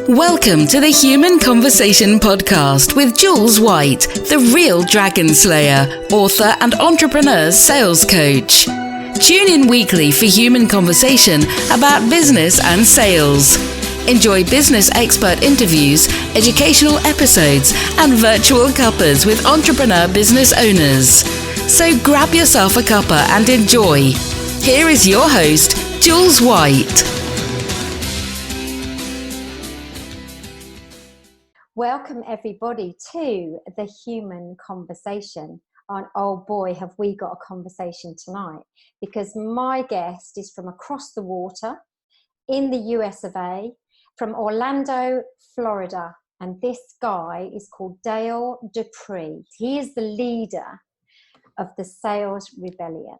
Welcome to the Human Conversation podcast with Jules White, the real dragon slayer, author and entrepreneur sales coach. Tune in weekly for human conversation about business and sales. Enjoy business expert interviews, educational episodes, and virtual cuppas with entrepreneur business owners. So grab yourself a cuppa and enjoy. Here is your host, Jules White. Welcome everybody to the Human Conversation. And oh boy, have we got a conversation tonight, because my guest is from across the water in the US of A, from Orlando, Florida. And this guy is called Dale Dupree. He is the leader of the Sales Rebellion.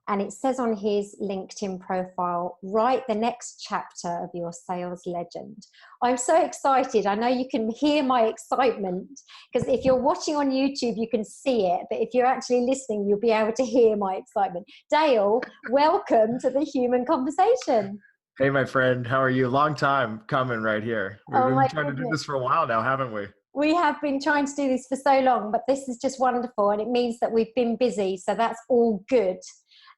And it says on his LinkedIn profile, write the next chapter of your sales legend. I'm so excited. I know you can hear my excitement, because if you're watching on YouTube, you can see it. But if you're actually listening, you'll be able to hear my excitement. Dale, welcome to the Human Conversation. Hey, my friend. How are you? Long time coming right here. We've been trying to do this for a while now, haven't we? We have been trying to do this for so long, but this is just wonderful. And it means that we've been busy. So that's all good.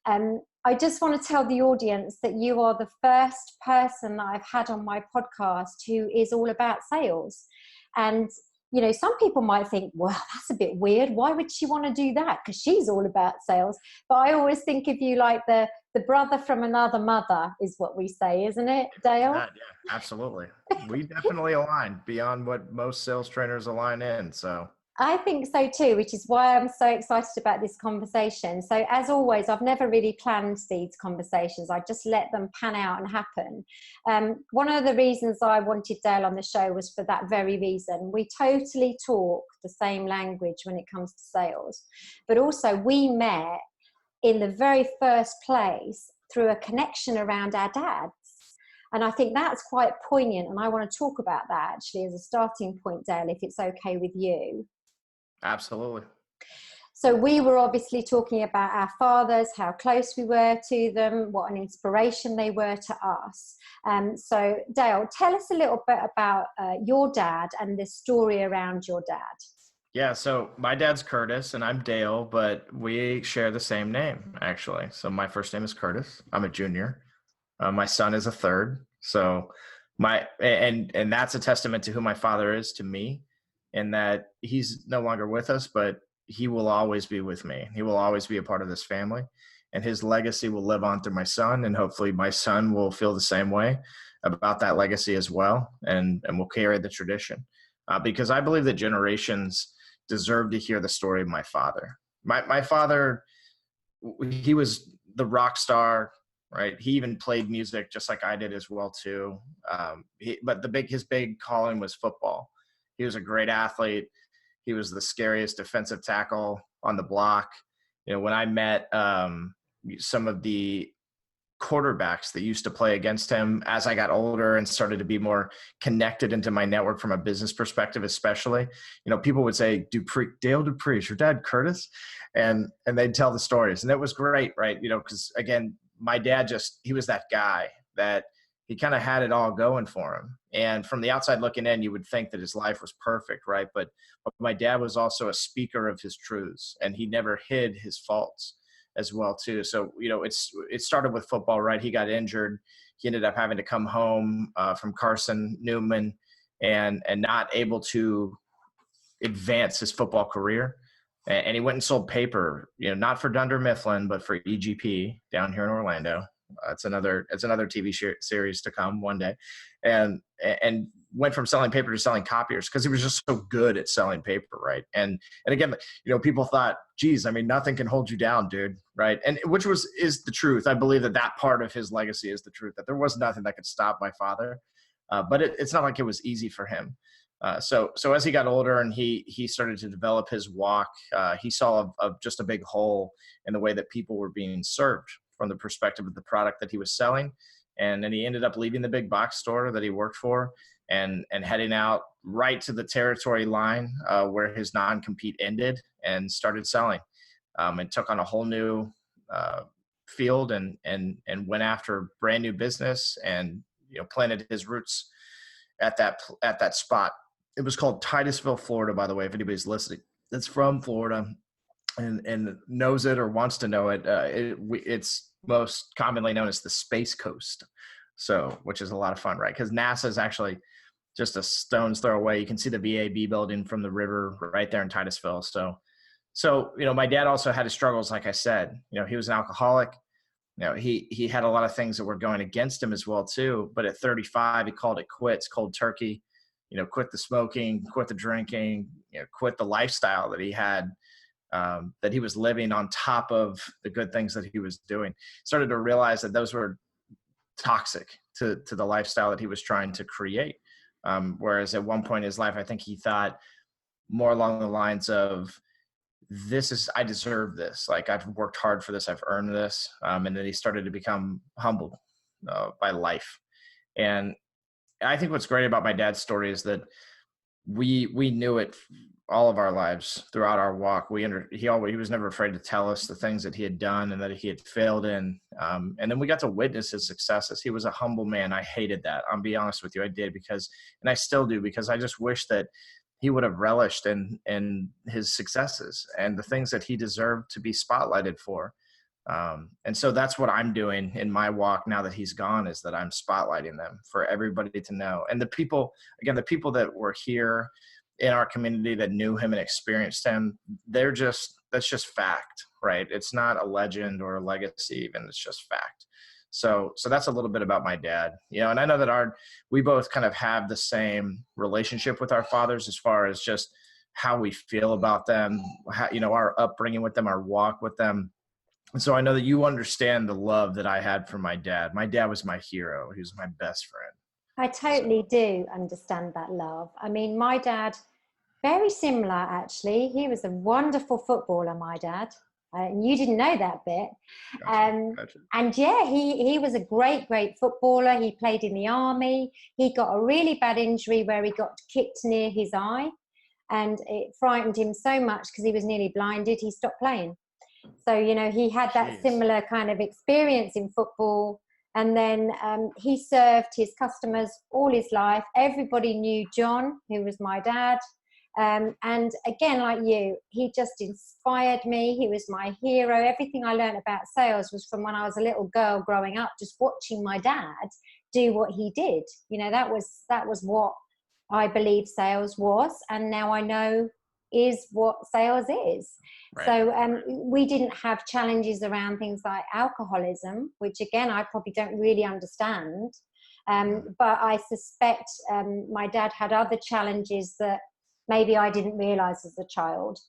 I just want to tell the audience that you are the first person that I've had on my podcast who is all about sales. And, you know, some people might think, well, that's a bit weird. Why would she want to do that? Because she's all about sales. But I always think of you like the brother from another mother is what we say, isn't it, Dale? Yeah, absolutely. We definitely align beyond what most sales trainers align in. So I think so too, which is why I'm so excited about this conversation. So as always, I've never really planned these conversations. I just let them pan out and happen. One of the reasons I wanted Dale on the show was for that very reason. We totally talk the same language when it comes to sales, but also we met in the very first place through a connection around our dads. And I think that's quite poignant. And I want to talk about that actually as a starting point, Dale, if it's okay with you. Absolutely. So we were obviously talking about our fathers, how close we were to them, what an inspiration they were to us. So Dale, tell us a little bit about your dad and the story around your dad. Yeah, so my dad's Curtis and I'm Dale, but we share the same name actually. So my first name is Curtis. I'm a junior. My son is a third. So and that's a testament to who my father is to me. In that he's no longer with us, but he will always be with me. He will always be a part of this family, and his legacy will live on through my son. And hopefully my son will feel the same way about that legacy as well. And will carry the tradition because I believe that generations deserve to hear the story of my father. My father, he was the rock star, right? He even played music just like I did as well too. But his big calling was football. He was a great athlete. He was the scariest defensive tackle on the block. You know, when I met some of the quarterbacks that used to play against him as I got older and started to be more connected into my network from a business perspective, especially, you know, people would say, Dale Dupree, is your dad Curtis? And they'd tell the stories. And it was great, right? You know, because again, my dad he was that guy that he kind of had it all going for him. And from the outside looking in, you would think that his life was perfect, right? But my dad was also a speaker of his truths, and he never hid his faults as well too. So, you know, it started with football, right? He got injured. He ended up having to come home from Carson Newman and not able to advance his football career. And he went and sold paper, you know, not for Dunder Mifflin, but for EGP down here in Orlando. It's another TV series to come one day, and went from selling paper to selling copiers because he was just so good at selling paper, right? And again, you know, people thought, geez, I mean, nothing can hold you down, dude, right? And which is the truth. I believe that part of his legacy is the truth, that there was nothing that could stop my father, but it's not like it was easy for him. So as he got older and he started to develop his walk, he saw just a big hole in the way that people were being served from the perspective of the product that he was selling. And then he ended up leaving the big box store that he worked for and heading out right to the territory line where his non-compete ended and started selling and took on a whole new field and went after brand new business and, you know, planted his roots at that spot. It was called Titusville, Florida, by the way, if anybody's listening that's from Florida and knows it or wants to know it. It's most commonly known as the Space Coast. So, which is a lot of fun, right? Because NASA is actually just a stone's throw away. You can see the VAB building from the river right there in Titusville. So, my dad also had his struggles. Like I said, he was an alcoholic. He had a lot of things that were going against him as well too. But at 35, he called it quits, cold turkey. Quit the smoking, quit the drinking, quit the lifestyle that he had, that he was living on top of the good things that he was doing. Started to realize that those were toxic to the lifestyle that he was trying to create. Whereas at one point in his life, I think he thought more along the lines of, I deserve this. Like, I've worked hard for this. I've earned this. And then he started to become humbled by life. And I think what's great about my dad's story is that we knew it all of our lives throughout our walk. He was never afraid to tell us the things that he had done and that he had failed in. And then we got to witness his successes. He was a humble man. I hated that. I'll be honest with you. I did, and I still do, because I just wish that he would have relished in his successes and the things that he deserved to be spotlighted for. And so that's what I'm doing in my walk now that he's gone, is that I'm spotlighting them for everybody to know. And the people that were here in our community that knew him and experienced him, that's just fact, right? It's not a legend or a legacy even, it's just fact. So that's a little bit about my dad, and I know that we both kind of have the same relationship with our fathers as far as just how we feel about them, how, our upbringing with them, our walk with them. And so I know that you understand the love that I had for my dad. My dad was my hero. He was my best friend. I totally do understand that love. I mean, my dad, very similar actually. He was a wonderful footballer, my dad. And you didn't know that bit. Gotcha. And yeah, he was a great footballer. He played in the army. He got a really bad injury where he got kicked near his eye. And it frightened him so much because he was nearly blinded, he stopped playing. So, he had that similar kind of experience in football. And then he served his customers all his life. Everybody knew John, who was my dad. And again, like you, he just inspired me. He was my hero. Everything I learned about sales was from when I was a little girl growing up, just watching my dad do what he did. That was what I believe sales was. And now I know is what sales is. Right. So we didn't have challenges around things like alcoholism, which again, I probably don't really understand. But I suspect my dad had other challenges that maybe I didn't realize as a child,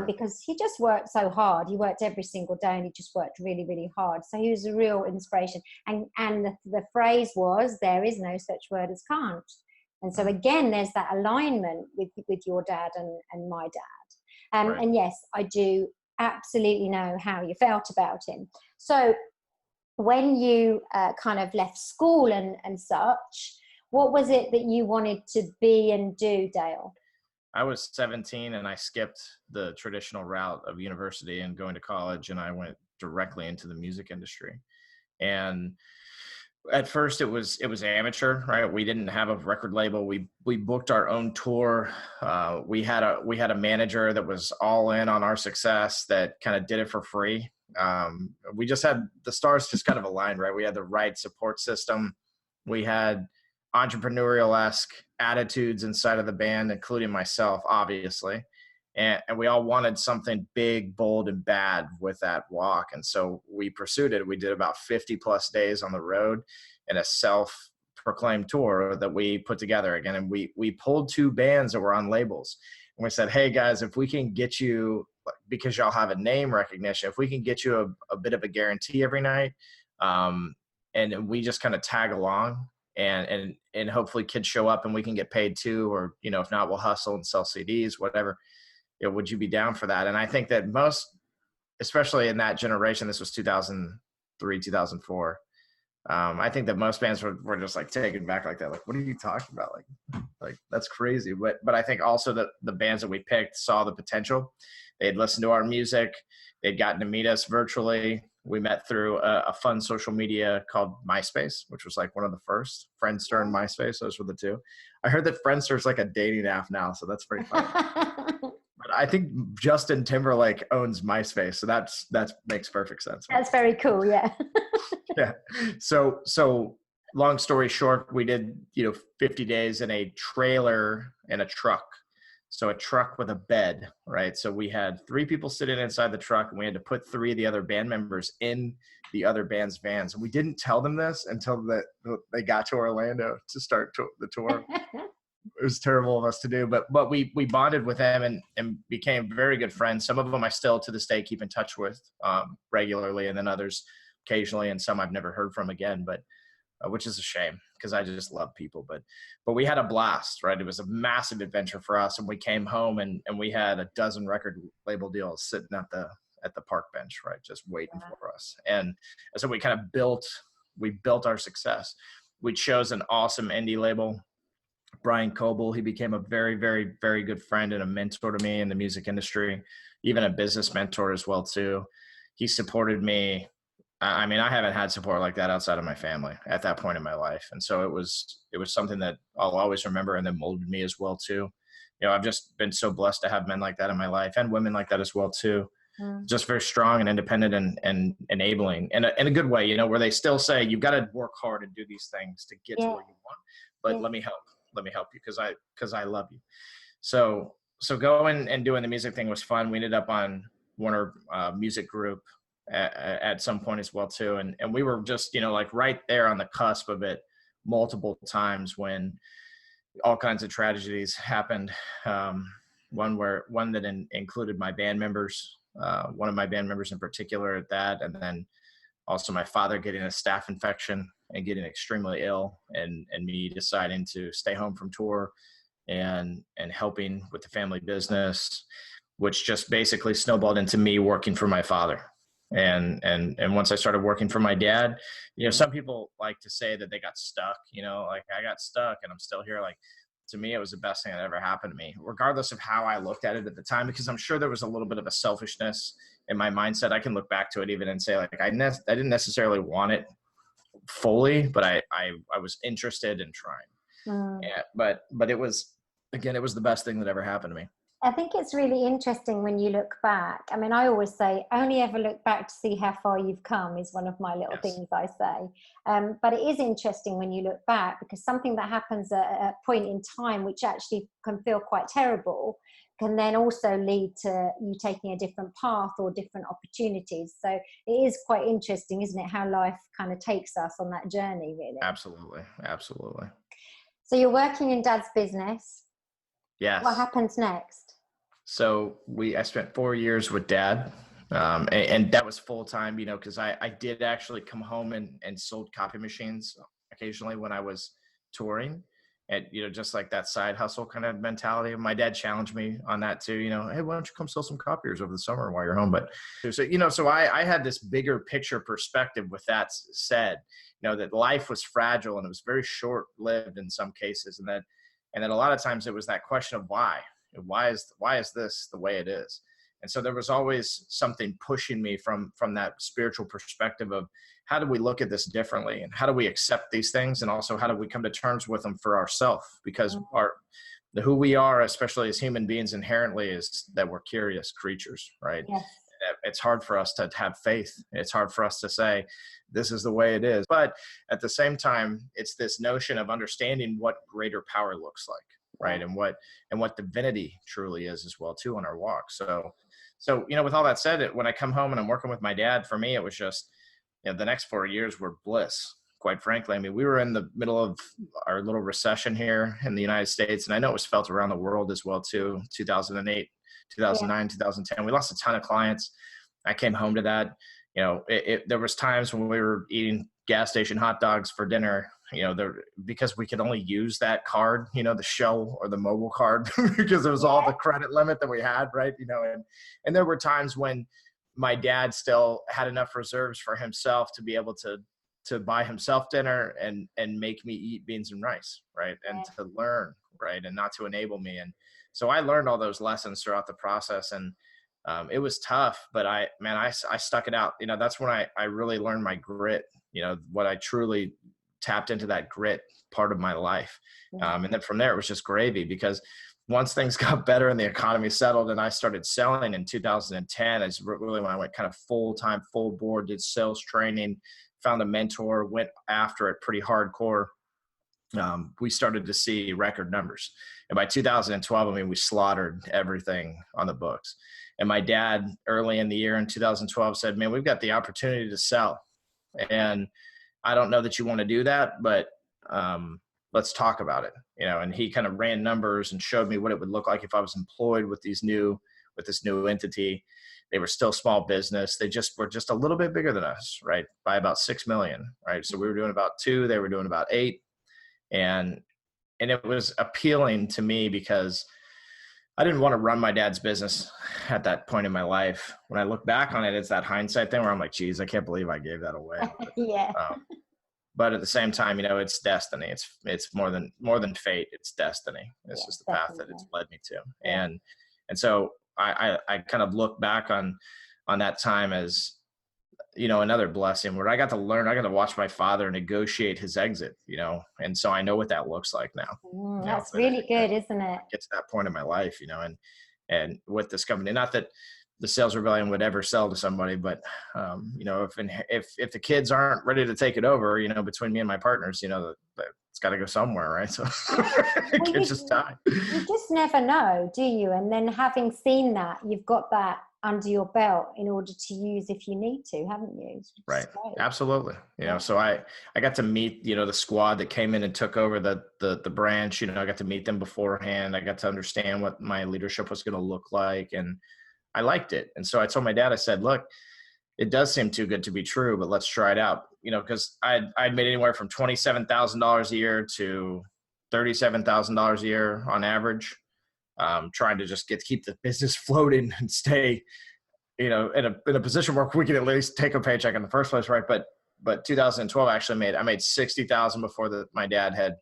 because he just worked so hard. He worked every single day and he just worked really, really hard. So he was a real inspiration. And the phrase was, there is no such word as can't. And so again, there's that alignment with your dad and my dad. Right. And yes, I do absolutely know how you felt about him. So when you kind of left school and such, what was it that you wanted to be and do, Dale? I was 17 and I skipped the traditional route of university and going to college, and I went directly into the music industry. And at first it was amateur, right? We didn't have a record label. We booked our own tour. We had a manager that was all in on our success, that kind of did it for free. We just had the stars just kind of aligned, right? We had the right support system. We had entrepreneurial-esque attitudes inside of the band, including myself, obviously. And we all wanted something big, bold, and bad with that walk. And so we pursued it. We did about 50 plus days on the road in a self-proclaimed tour that we put together again. And we pulled two bands that were on labels. And we said, hey guys, if we can get you, because y'all have a name recognition, if we can get you a bit of a guarantee every night, and we just kind of tag along, and hopefully kids show up and we can get paid too, or, if not, we'll hustle and sell CDs, whatever. Would you be down for that? And I think that most, especially in that generation, this was 2003, 2004. I think that most bands were just like taken back like that. Like, what are you talking about? Like that's crazy. But I think also that the bands that we picked saw the potential. They'd listened to our music. They'd gotten to meet us virtually. We met through a fun social media called MySpace, which was like one of the first. Friendster and MySpace, those were the two. I heard that Friendster is like a dating app now, so that's pretty funny. But I think Justin Timberlake owns MySpace, so that makes perfect sense. That's very cool, yeah. Yeah. So long story short, we did 50 days in a trailer and a truck. So a truck with a bed, right? So we had 3 people sitting inside the truck, and we had to put 3 of the other band members in the other band's vans. And we didn't tell them this until they got to Orlando to start the tour. It was terrible of us to do, but we bonded with them and became very good friends. Some of them I still to this day keep in touch with regularly, and then others occasionally, and some I've never heard from again, but which is a shame because I just love people. But we had a blast, right? It was a massive adventure for us, and we came home and we had a dozen record label deals sitting at the park bench, right, just waiting for us. And so we kind of built our success. We chose an awesome indie label, Brian Coble. He became a very, very, very good friend and a mentor to me in the music industry, even a business mentor as well too. He supported me. I mean, I haven't had support like that outside of my family at that point in my life. And so it was something that I'll always remember, and that molded me as well too. I've just been so blessed to have men like that in my life, and women like that as well too. Just very strong and independent and enabling in a good way, where they still say, you've got to work hard and do these things to get to where you want, but let me help you because I love you. So going and doing the music thing was fun. We ended up on Warner Music Group at some point as well too, and we were just like right there on the cusp of it multiple times when all kinds of tragedies happened. One that included my band members, one of my band members in particular at that, and then also my father getting a staph infection and getting extremely ill, and me deciding to stay home from tour and helping with the family business, which just basically snowballed into me working for my father. And once I started working for my dad, some people like to say that they got stuck, like I got stuck and I'm still here. Like, to me, it was the best thing that ever happened to me, regardless of how I looked at it at the time, because I'm sure there was a little bit of a selfishness in my mindset. I can look back to it even and say, like, I didn't necessarily want it fully, but I was interested in trying. Yeah, but it was the best thing that ever happened to me. I think it's really interesting when you look back. I mean, I always say, only ever look back to see how far you've come is one of my little things I say. But it is interesting when you look back, because something that happens at a point in time, which actually can feel quite terrible, can then also lead to you taking a different path or different opportunities. So it is quite interesting, isn't it, how life kind of takes us on that journey, really. Absolutely. So you're working in Dad's business. Yes. What happens next? So I spent 4 years with Dad, and that was full time, because I did actually come home and sold copy machines occasionally when I was touring, and just like that side hustle kind of mentality. My dad challenged me on that too. Hey, why don't you come sell some copiers over the summer while you're home? But so I had this bigger picture perspective with that said, that life was fragile and it was very short lived in some cases, and that a lot of times it was that question of why is this the way it is? And so there was always something pushing me from that spiritual perspective of how do we look at this differently, and how do we accept these things, and also how do we come to terms with them for ourselves, because who we are, especially as human beings, inherently is that we're curious creatures, right? Yes. It's hard for us to have faith. It's hard for us to say this is the way it is, but at the same time, it's this notion of understanding what greater power looks like, right? And what divinity truly is as well too on our walk. So with all that said, when I come home and I'm working with my dad, for me it was just the next 4 years were bliss, quite frankly. I mean, we were in the middle of our little recession here in the United States, and I know it was felt around the world as well too. 2008, 2009, 2010, we lost a ton of clients. I came home to that. There was times when we were eating gas station hot dogs for dinner, because we could only use that card, the Shell or the mobile card, because it was all the credit limit that we had, right? And there were times when my dad still had enough reserves for himself to be able to buy himself dinner and make me eat beans and rice, right? And to learn, right? And not to enable me. And so I learned all those lessons throughout the process. And it was tough, but I stuck it out. That's when I really learned my grit, what I truly tapped into, that grit part of my life. And then from there, it was just gravy, because once things got better and the economy settled and I started selling in 2010, is really when I went kind of full-time, full board, did sales training, found a mentor, went after it pretty hardcore. We started to see record numbers. And by 2012, we slaughtered everything on the books. And my dad, early in the year in 2012, said, man, we've got the opportunity to sell. And I don't know that you want to do that, but let's talk about it. And he kind of ran numbers and showed me what it would look like if I was employed with this new entity. They were still small business. They were just a little bit bigger than us, right? By about 6 million, right? So we were doing about 2, they were doing about 8. And it was appealing to me because I didn't want to run my dad's business at that point in my life. When I look back on it, it's that hindsight thing where I'm like, geez, I can't believe I gave that away. Yeah. But at the same time, it's destiny. It's more than fate. It's destiny. It's just the path that it's led me to. Yeah. And so I kind of look back on that time as, another blessing where I got to watch my father negotiate his exit, and so I know what that looks like now. That's really good, isn't it? Get to that point in my life, and with this company, not that the Sales Rebellion would ever sell to somebody, but if the kids aren't ready to take it over, between me and my partners, it's got to go somewhere, right? So it can't just die. You just never know, do you? And then having seen that, you've got that under your belt in order to use if you need to, haven't you? Right. Absolutely. So I got to meet, the squad that came in and took over the branch. I got to meet them beforehand. I got to understand what my leadership was going to look like, and I liked it. And so I told my dad, I said, look, it does seem too good to be true, but let's try it out. Because I'd made anywhere from $27,000 a year to $37,000 a year on average. Trying to just keep the business floating and stay, in a position where we could at least take a paycheck in the first place, right? But 2012 actually I made 60,000 before my dad had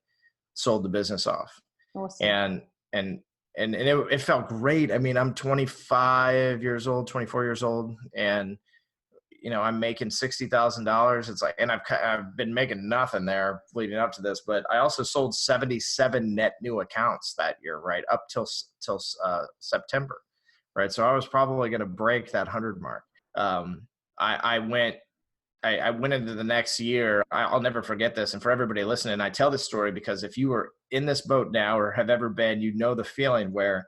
sold the business off. Awesome. And it felt great. I'm 24 years old, and I'm making $60,000. It's like, and I've been making nothing there leading up to this, but I also sold 77 net new accounts that year, right? Up till September, right? So I was probably going to break that 100 mark. I went into the next year. I'll never forget this. And for everybody listening, I tell this story because if you were in this boat now or have ever been, the feeling where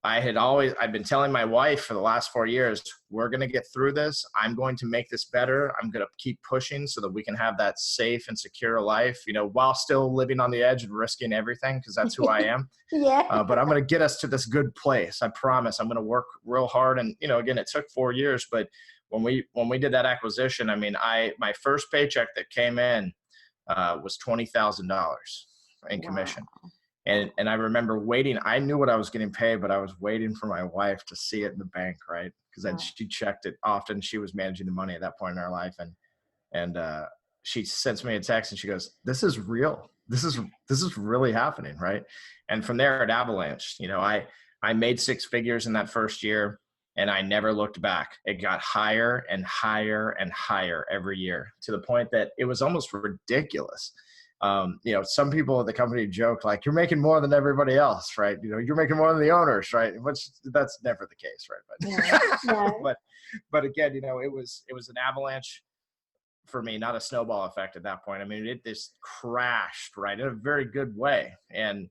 I've been telling my wife for the last 4 years, we're going to get through this. I'm going to make this better. I'm going to keep pushing so that we can have that safe and secure life, while still living on the edge and risking everything, because that's who I am. Yeah. But I'm going to get us to this good place. I promise. I'm going to work real hard. And, again, it took 4 years, but when we did that acquisition, my first paycheck that came in was $20,000 in commission. Wow. And I remember waiting. I knew what I was getting paid, but I was waiting for my wife to see it in the bank, right? Because she checked it often. She was managing the money at that point in our life, and she sends me a text and she goes, "This is real. This is really happening, right?" And from there, it avalanched. I made 6 figures in that first year, and I never looked back. It got higher and higher and higher every year, to the point that it was almost ridiculous. Some people at the company joke like, you're making more than everybody else, right? You're making more than the owners, right? Which that's never the case, right? But but again, it was an avalanche for me, not a snowball effect at that point. It just crashed, right, in a very good way. And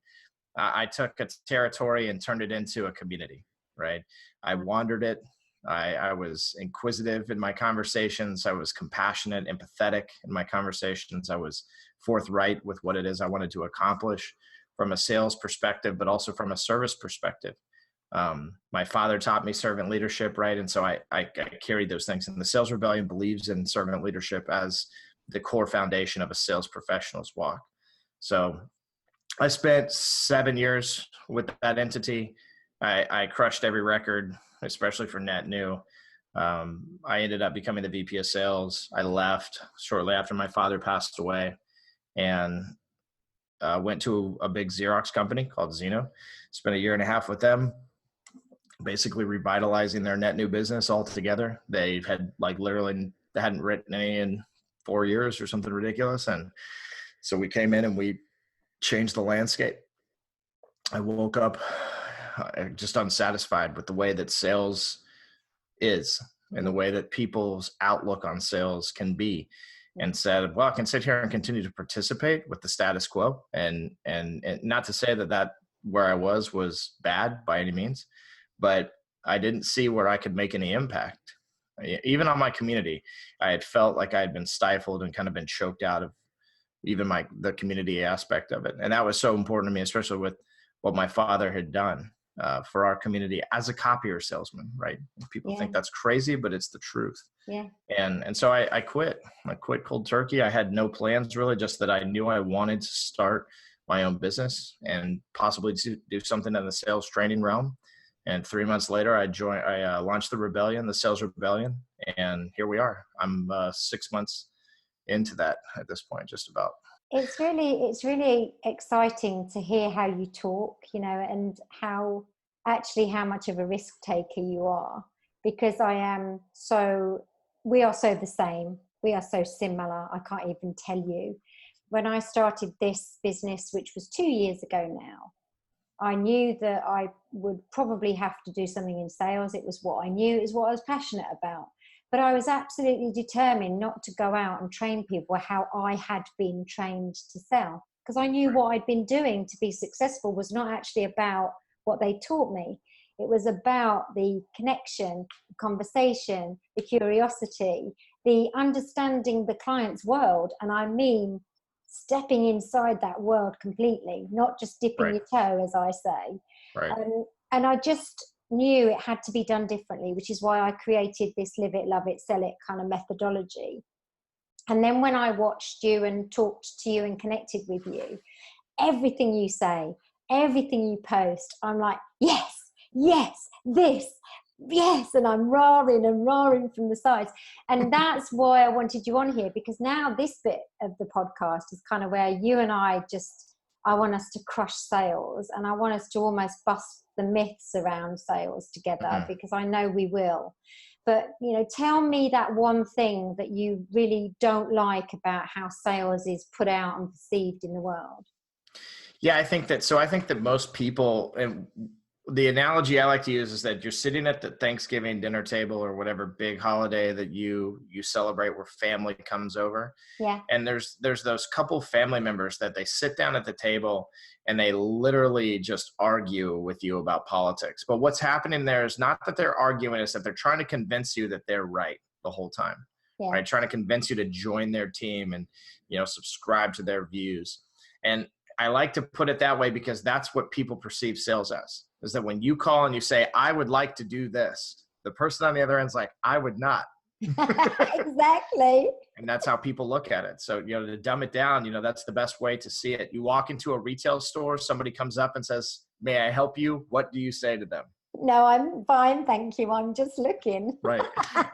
I took a territory and turned it into a community, right? I wandered it. I was inquisitive in my conversations. I was compassionate, empathetic in my conversations. I was forthright with what it is I wanted to accomplish from a sales perspective, but also from a service perspective. My father taught me servant leadership, right? And so I carried those things. And the Sales Rebellion believes in servant leadership as the core foundation of a sales professional's walk. So I spent 7 years with that entity. I crushed every record, especially for net new. I ended up becoming the VP of sales. I left shortly after my father passed away, and went to a big Xerox company called Xeno. Spent a year and a half with them. basically revitalizing their net new business altogether. They had like literally hadn't written any in 4 years or something ridiculous. And so we came in and we changed the landscape. I woke up just unsatisfied with the way that sales is and the way that people's outlook on sales can be, and said, well, I can sit here and continue to participate with the status quo. And not to say that where I was bad by any means, but I didn't see where I could make any impact. Even on my community, I had felt like I had been stifled and kind of been choked out of even the community aspect of it. And that was so important to me, especially with what my father had done for our community as a copier salesman, right? People think that's crazy, but it's the truth. Yeah. And so I quit. I quit cold turkey. I had no plans really, just that I knew I wanted to start my own business and possibly to do something in the sales training realm. And 3 months later, I launched the sales rebellion, and here we are. I'm 6 months into that at this point, just about. It's really exciting to hear how you talk, and how much of a risk taker you are, because we are so the same. We are so similar. I can't even tell you. When I started this business, which was 2 years ago now, I knew that I would probably have to do something in sales. It was what I knew. It was what I was passionate about. But I was absolutely determined not to go out and train people how I had been trained to sell, because I knew what I'd been doing to be successful was not actually about what they taught me. It was about the connection, the conversation, the curiosity, the understanding the client's world. And I mean, stepping inside that world completely, not just dipping your toe, as I say. Right. And I just knew it had to be done differently, which is why I created this live it, love it, sell it kind of methodology. And then when I watched you and talked to you and connected with you, everything you say, everything you post, I'm like, yes, this, yes. And I'm roaring from the sides. And that's why I wanted you on here, because now this bit of the podcast is kind of where you and I want us to crush sales, and I want us to almost bust the myths around sales together, because I know we will. But, tell me that one thing that you really don't like about how sales is put out and perceived in the world. Yeah, I think that most people, and the analogy I like to use is that you're sitting at the Thanksgiving dinner table or whatever big holiday that you celebrate where family comes over. Yeah. And there's those couple family members that they sit down at the table and they literally just argue with you about politics. But what's happening there is not that they're arguing, it's that they're trying to convince you that they're right the whole time. Yeah. Right? Trying to convince you to join their team and, subscribe to their views. And I like to put it that way because that's what people perceive sales as, is that when you call and you say, I would like to do this, the person on the other end is like, I would not. Exactly. And that's how people look at it. So, to dumb it down, that's the best way to see it. You walk into a retail store, somebody comes up and says, may I help you? What do you say to them? No, I'm fine, thank you. I'm just looking. Right.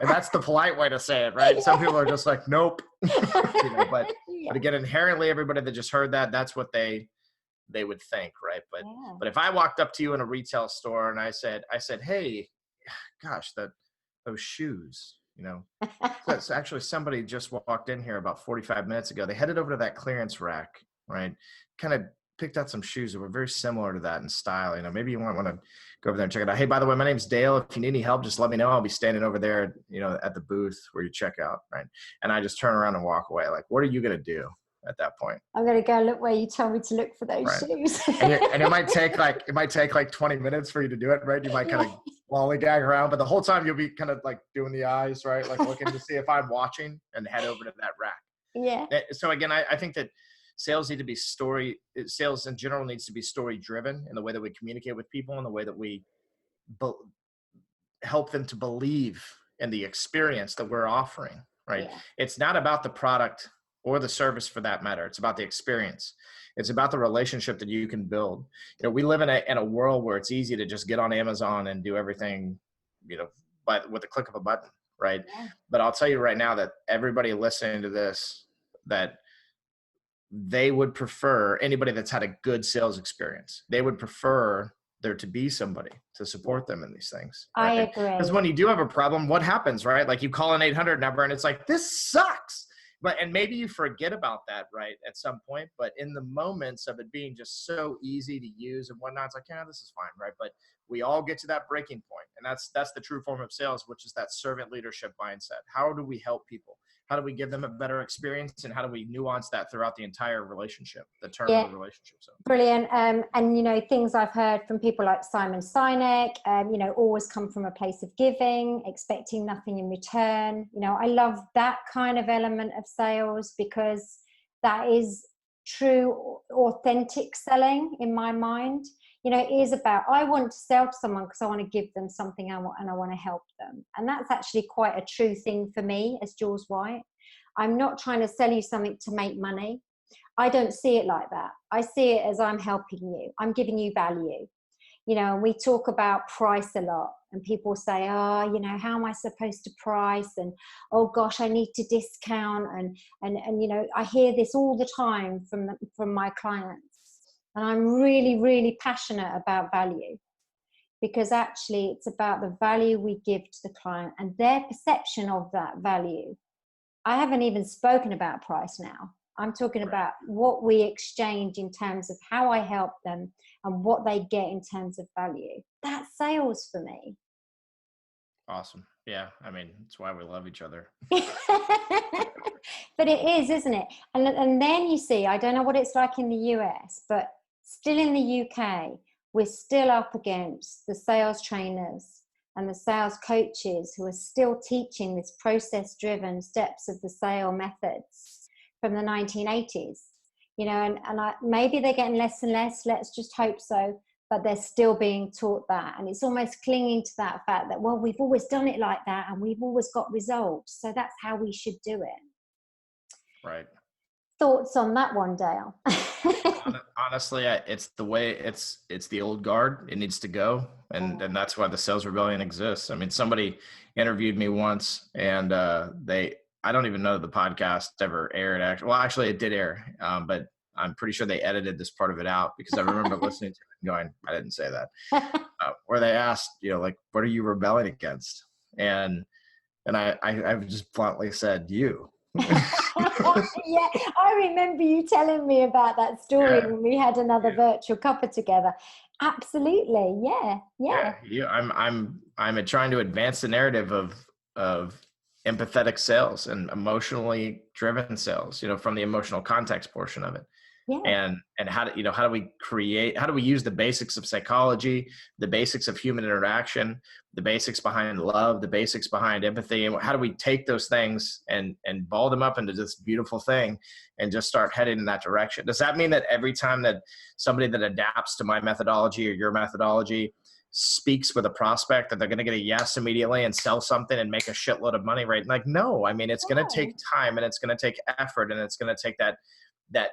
And that's the polite way to say it, right? Yeah. Some people are just like, nope. But again, inherently, everybody that just heard that, that's what they would think, right? But if I walked up to you in a retail store and I said, hey, gosh, those shoes, that's actually somebody just walked in here about 45 minutes ago. They headed over to that clearance rack, right? Kind of picked out some shoes that were very similar to that in style. Maybe you might want to go over there and check it out. Hey, by the way, my name's Dale. If you need any help, just let me know. I'll be standing over there, at the booth where you check out, right? And I just turn around and walk away. Like, what are you going to do at that point? I'm going to go look where you tell me to look for those shoes. and it might take like 20 minutes for you to do it, right? You might kind of lollygag around, but the whole time you'll be kind of like doing the eyes, right? Like looking to see if I'm watching and head over to that rack. Yeah. So again, I think that sales in general needs to be story driven in the way that we communicate with people and the way that we help them to believe in the experience that we're offering, right? Yeah. It's not about the product or the service for that matter. It's about the experience. It's about the relationship that you can build. We live in a world where it's easy to just get on Amazon and do everything, with the click of a button, right? Yeah. But I'll tell you right now that everybody listening to this, that they would prefer, anybody that's had a good sales experience, they would prefer there to be somebody to support them in these things. I Right? agree. Because when you do have a problem, what happens, right? Like you call an 800 number and it's like, this sucks. And maybe you forget about that, right, at some point. But in the moments of it being just so easy to use and whatnot, it's like, yeah, this is fine, right? But we all get to that breaking point, and that's the true form of sales, which is that servant leadership mindset. How do we help people? How do we give them a better experience, and how do we nuance that throughout the entire relationship, the term of the relationship? So brilliant. And things I've heard from people like Simon Sinek, always come from a place of giving, expecting nothing in return. I love that kind of element of sales, because that is true, authentic selling in my mind. It is about, I want to sell to someone because I want to give them something and I want to help them. And that's actually quite a true thing for me as Jules White. I'm not trying to sell you something to make money. I don't see it like that. I see it as, I'm helping you. I'm giving you value. We talk about price a lot, and people say, how am I supposed to price? And, oh gosh, I need to discount. And I hear this all the time from my clients. And I'm really, really passionate about value, because actually it's about the value we give to the client and their perception of that value. I haven't even spoken about price now. I'm talking about what we exchange in terms of how I help them and what they get in terms of value. That's sales for me. awesome. Yeah. I mean, that's why we love each other. But it is, isn't it? And then you see, I don't know what it's like in the US, but still in the UK, we're still up against the sales trainers and the sales coaches who are still teaching this process-driven steps of the sale methods from the 1980s. Maybe they're getting less and less, let's just hope so, but they're still being taught that. And it's almost clinging to that fact that, well, we've always done it like that and we've always got results, so that's how we should do it. Right. Thoughts on that one, Dale? Honestly, it's the way it's the old guard. It needs to go. And that's why the sales rebellion exists. I mean, somebody interviewed me once, and I don't even know that the podcast ever aired. Actually, it did air, but I'm pretty sure they edited this part of it out, because I remember listening to it and going, I didn't say that. Where they asked, like, what are you rebelling against? And I just bluntly said, you. Yeah, I remember you telling me about that story when we had another virtual cuppa together. Absolutely. Yeah. I'm trying to advance the narrative of empathetic sales and emotionally driven sales, from the emotional context portion of it. And how do we use the basics of psychology, the basics of human interaction, the basics behind love, the basics behind empathy, and how do we take those things and ball them up into this beautiful thing and just start heading in that direction? Does that mean that every time that somebody that adapts to my methodology or your methodology speaks with a prospect that they're going to get a yes immediately and sell something and make a shitload of money, right? Like, no, I mean, it's going to take time, and it's going to take effort, and it's going to take that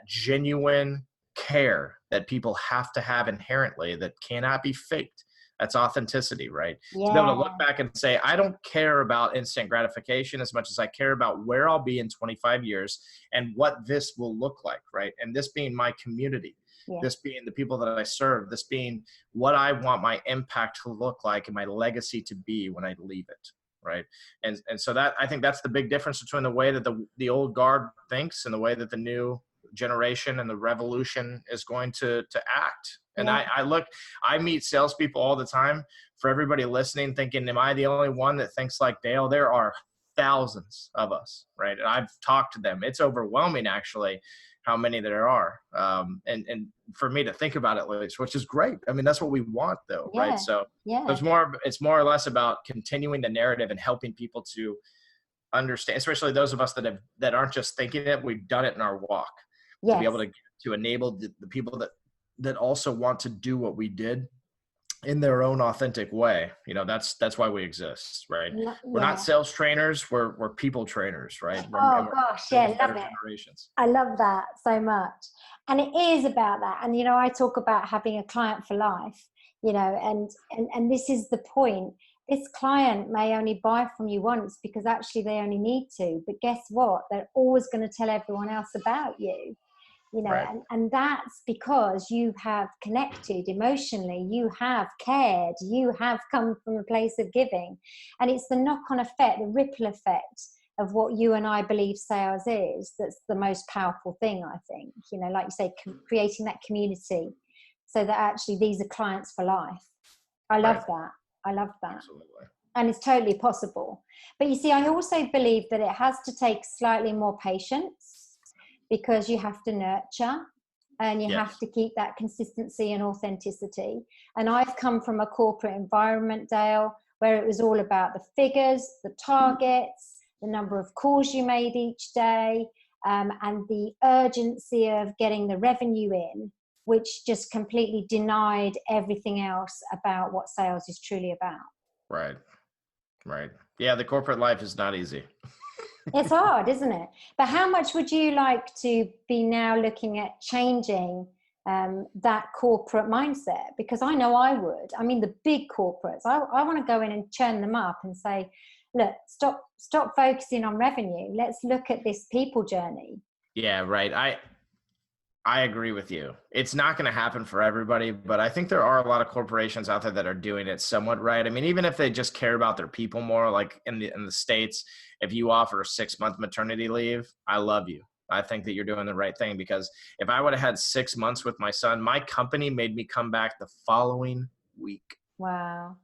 genuine care that people have to have inherently that cannot be faked. That's authenticity, right? To be able to look back and say, I don't care about instant gratification as much as I care about where I'll be in 25 years and what this will look like, right? And this being my community, this being the people that I serve, this being what I want my impact to look like and my legacy to be when I leave it. Right. And so that, I think that's the big difference between the way that the old guard thinks and the way that the new generation and the revolution is going to act. And I meet salespeople all the time. For everybody listening, thinking, am I the only one that thinks like Dale? There are thousands of us, right? And I've talked to them. It's overwhelming, actually, how many there are. And for me to think about it, which is great. I mean, that's what we want, though, right? So it's more or less about continuing the narrative and helping people to understand, especially those of us that aren't just thinking it, we've done it in our walk. To be able to enable the people that also want to do what we did in their own authentic way. That's why we exist, right? We're not sales trainers, we're people trainers, right? Love it. Generations. I love that so much. And it is about that. And I talk about having a client for life, and this is the point. This client may only buy from you once because actually they only need to, but guess what? They're always going to tell everyone else about you. you know, Right. and that's because you have connected emotionally, you have cared, you have come from a place of giving. And it's the knock-on effect, the ripple effect of what you and I believe sales is, that's the most powerful thing, I think. You know, like you say, creating that community so that actually these are clients for life. I love that. I love that. Absolutely. And it's totally possible. But you see, I also believe that it has to take slightly more patience, because you have to nurture and you have to keep that consistency and authenticity. And I've come from a corporate environment, Dale, where it was all about the figures, the targets, the number of calls you made each day, and the urgency of getting the revenue in, which just completely denied everything else about what sales is truly about. Right. Right. Yeah, the corporate life is not easy. It's hard, isn't it? But how much would you like to be now looking at changing that corporate mindset? Because I know I would. I mean, the big corporates, I want to go in and churn them up and say, look, stop focusing on revenue. Let's look at this people journey. Yeah, right. I agree with you. It's not going to happen for everybody, but I think there are a lot of corporations out there that are doing it somewhat right. I mean, even if they just care about their people more, like in the States, if you offer a 6-month maternity leave, I love you. I think that you're doing the right thing, because if I would have had 6 months with my son, my company made me come back the following week. Wow.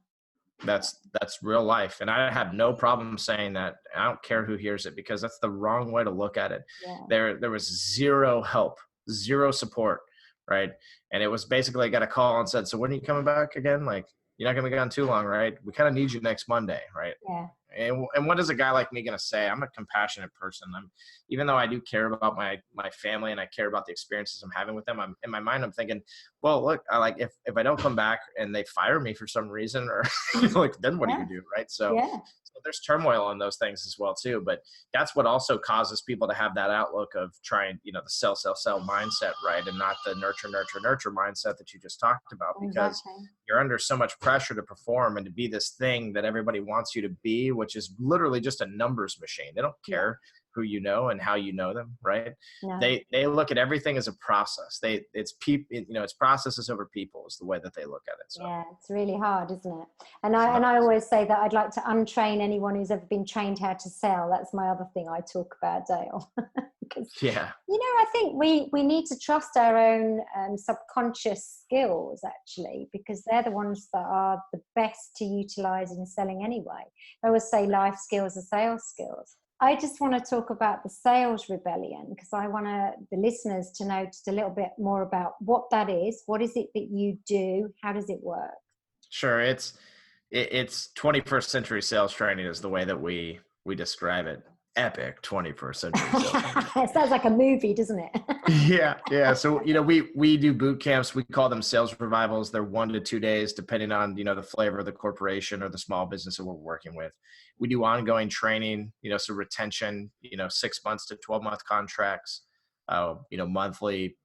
That's real life. And I have no problem saying that. I don't care who hears it, because that's the wrong way to look at it. Yeah. There was zero help, zero support, right? And it was basically, I got a call and said, so when are you coming back again? Like, you're not going to be gone too long, right? We kind of need you next Monday, right? Yeah. And what is a guy like me going to say? I'm a compassionate person. Even though I do care about my family and I care about the experiences I'm having with them, I'm in my mind, I'm thinking, well, look, if I don't come back and they fire me for some reason, or like, then what do you do? Right. So there's turmoil on those things as well too. But that's what also causes people to have that outlook of trying, the sell mindset, right? And not the nurture mindset that you just talked about, because you're under so much pressure to perform and to be this thing that everybody wants you to be, which is literally just a numbers machine. They don't care who you know and how you know them, right? No. They look at everything as a process. It's processes over people is the way that they look at it. So. Yeah, it's really hard, isn't it? And I always say that I'd like to untrain anyone who's ever been trained how to sell. That's my other thing I talk about, Dale. Because, I think we need to trust our own subconscious skills, actually, because they're the ones that are the best to utilize in selling anyway. I always say life skills are sales skills. I just want to talk about the sales rebellion, because I want the listeners to know just a little bit more about what that is. What is it that you do? How does it work? Sure. It's 21st century sales training is the way that we describe it. Epic 21st century sales training. It sounds like a movie, doesn't it? Yeah. So, we do boot camps. We call them sales revivals. They're 1 to 2 days, depending on, the flavor of the corporation or the small business that we're working with. We do ongoing training, so retention, 6 months to 12-month contracts, monthly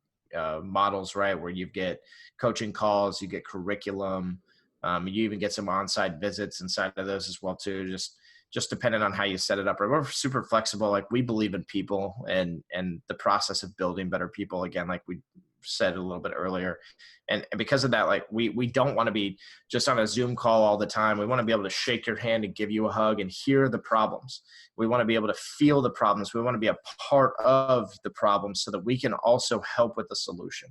models, right? Where you get coaching calls, you get curriculum, you even get some on-site visits inside of those as well too. Just depending on how you set it up. We're super flexible. Like, we believe in people and the process of building better people. Again, like we said a little bit earlier. And because of that, like we don't want to be just on a Zoom call all the time. We want to be able to shake your hand and give you a hug and hear the problems. We want to be able to feel the problems. We want to be a part of the problem so that we can also help with the solution.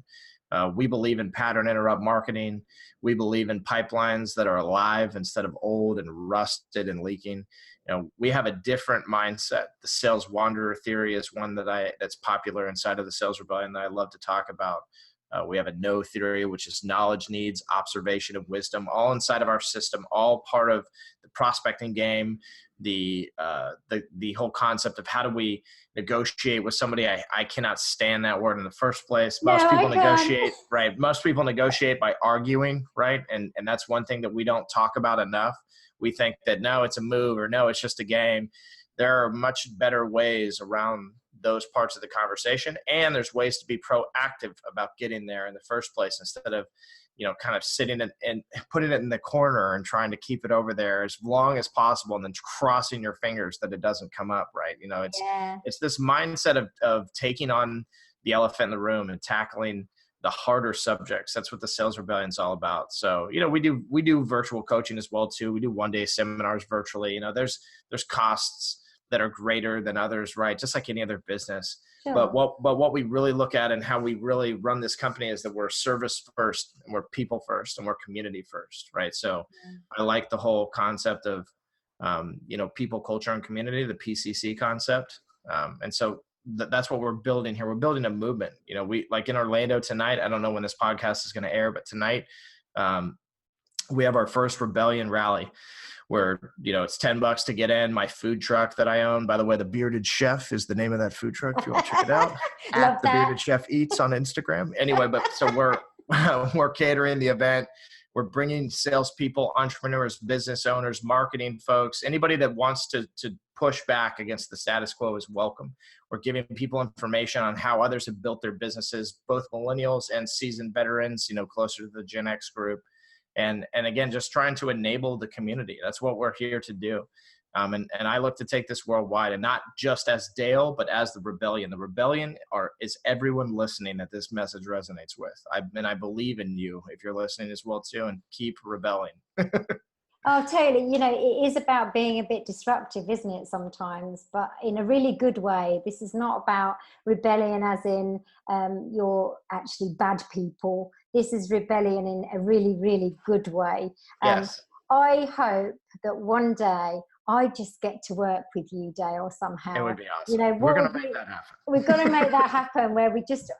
We believe in pattern interrupt marketing. We believe in pipelines that are alive instead of old and rusted and leaking. We have a different mindset. The sales wanderer theory is one that's popular inside of the sales rebellion that I love to talk about. We have a no theory, which is knowledge, needs, observation, and wisdom, all inside of our system, all part of the prospecting game. The whole concept of how do we negotiate with somebody. I cannot stand that word in the first place. Most people negotiate, right? Most people negotiate by arguing, right? And that's one thing that we don't talk about enough. We think that, no, it's a move, or no, it's just a game. There are much better ways around those parts of the conversation. And there's ways to be proactive about getting there in the first place, instead of, kind of sitting and putting it in the corner and trying to keep it over there as long as possible, and then crossing your fingers that it doesn't come up, right? It's this mindset of taking on the elephant in the room and tackling the harder subjects. That's what the Sales Rebellion is all about. So, we do virtual coaching as well too. We do 1-day seminars virtually. There's costs that are greater than others, right? Just like any other business. Sure. But what we really look at and how we really run this company is that we're service first, and we're people first, and we're community first, right? So I like the whole concept of, people, culture, and community, the PCC concept. And so that's what we're building here. We're building a movement. We, like in Orlando tonight, I don't know when this podcast is going to air, but tonight we have our first Rebellion rally where, it's $10 to get in. My food truck that I own, by the way, the Bearded Chef is the name of that food truck. If you want to check it out, at the Bearded Chef Eats on Instagram. Anyway, but so we're catering the event. We're bringing salespeople, entrepreneurs, business owners, marketing folks, anybody that wants to push back against the status quo is welcome. We're giving people information on how others have built their businesses, both millennials and seasoned veterans, closer to the Gen X group. And again, just trying to enable the community. That's what we're here to do. And I look to take this worldwide, and not just as Dale, but as the Rebellion. The Rebellion is everyone listening that this message resonates with. I believe in you if you're listening as well too, and keep rebelling. Oh, totally. It is about being a bit disruptive, isn't it, sometimes, but in a really good way. This is not about rebellion as in you're actually bad people. This is rebellion in a really, really good way. Yes. I hope that one day I just get to work with you, Dale, somehow. It would be awesome. We're going to make that happen. We've got to make that happen, where we just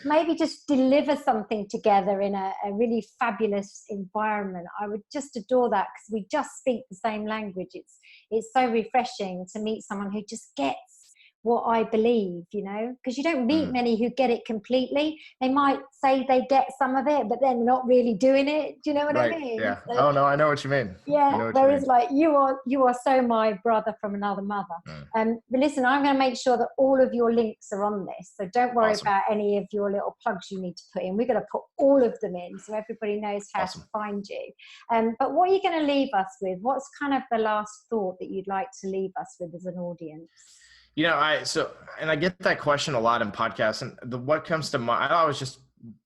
maybe just deliver something together in a really fabulous environment. I would just adore that, because we just speak the same language. It's so refreshing to meet someone who just gets what I believe, because you don't meet many who get it completely. They might say they get some of it, but then not really doing it. Do you know what I mean? Yeah. So, oh no, I know what you mean. Yeah. Whereas like you are so my brother from another mother. But listen, I'm going to make sure that all of your links are on this. So don't worry about any of your little plugs you need to put in. We're going to put all of them in so everybody knows how to find you. But what are you going to leave us with? What's kind of the last thought that you'd like to leave us with as an audience? I get that question a lot in podcasts, and what comes to mind, I always just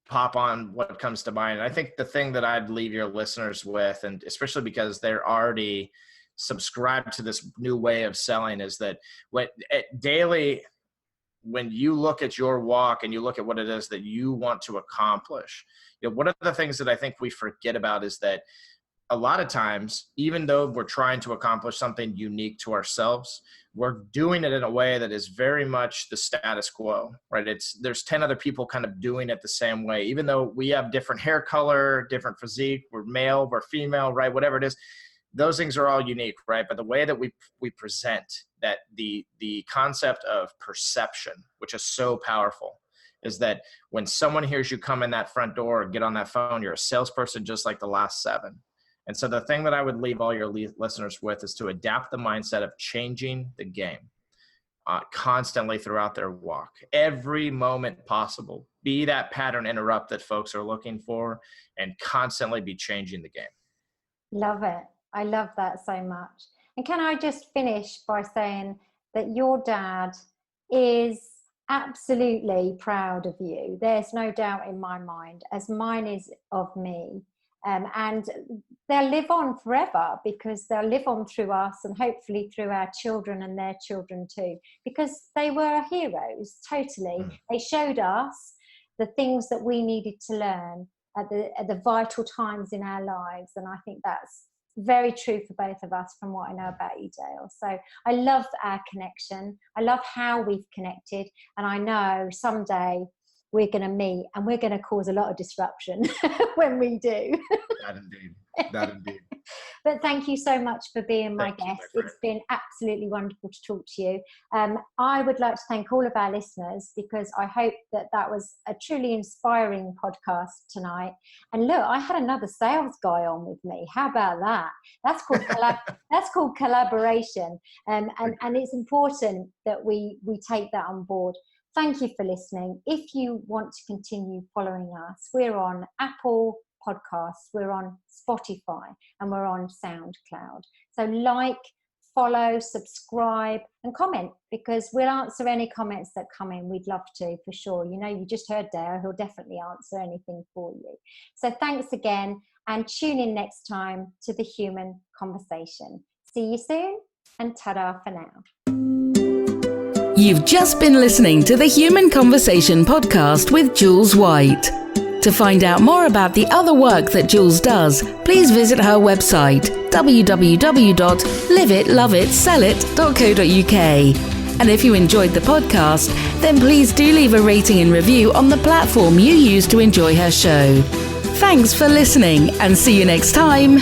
pop on what comes to mind. And I think the thing that I'd leave your listeners with, and especially because they're already subscribed to this new way of selling, is that daily, when you look at your walk and you look at what it is that you want to accomplish, one of the things that I think we forget about is that a lot of times, even though we're trying to accomplish something unique to ourselves, we're doing it in a way that is very much the status quo, right? There's 10 other people kind of doing it the same way, even though we have different hair color, different physique, we're male, we're female, right? Whatever it is, those things are all unique, right? But the way that we present that, the concept of perception, which is so powerful, is that when someone hears you come in that front door or get on that phone, you're a salesperson just like the last 7. And so the thing that I would leave all your listeners with is to adapt the mindset of changing the game constantly throughout their walk, every moment possible. Be that pattern interrupt that folks are looking for, and constantly be changing the game. Love it. I love that so much. And can I just finish by saying that your dad is absolutely proud of you. There's no doubt in my mind, as mine is of me. And they'll live on forever, because they'll live on through us, and hopefully through our children and their children too, because they were heroes, totally. They showed us the things that we needed to learn at the vital times in our lives. And I think that's very true for both of us from what I know about you, Dale. So I love our connection. I love how we've connected. And I know someday we're going to meet, and we're going to cause a lot of disruption when we do. That indeed. But thank you so much for being my guest. It's been absolutely wonderful to talk to you. I would like to thank all of our listeners, because I hope that was a truly inspiring podcast tonight. And look, I had another sales guy on with me. How about that? That's called collaboration. And it's important that we take that on board. Thank you for listening. If you want to continue following us, we're on Apple Podcasts, we're on Spotify, and we're on SoundCloud. So like, follow, subscribe, and comment, because we'll answer any comments that come in. We'd love to, for sure. You know, you just heard Dale, he'll definitely answer anything for you. So thanks again, and tune in next time to The Human Conversation. See you soon, and ta-da for now. You've just been listening to the Human Conversation podcast with Jules White. To find out more about the other work that Jules does, please visit her website, www.liveitloveitsellit.co.uk. And if you enjoyed the podcast, then please do leave a rating and review on the platform you use to enjoy her show. Thanks for listening, and see you next time.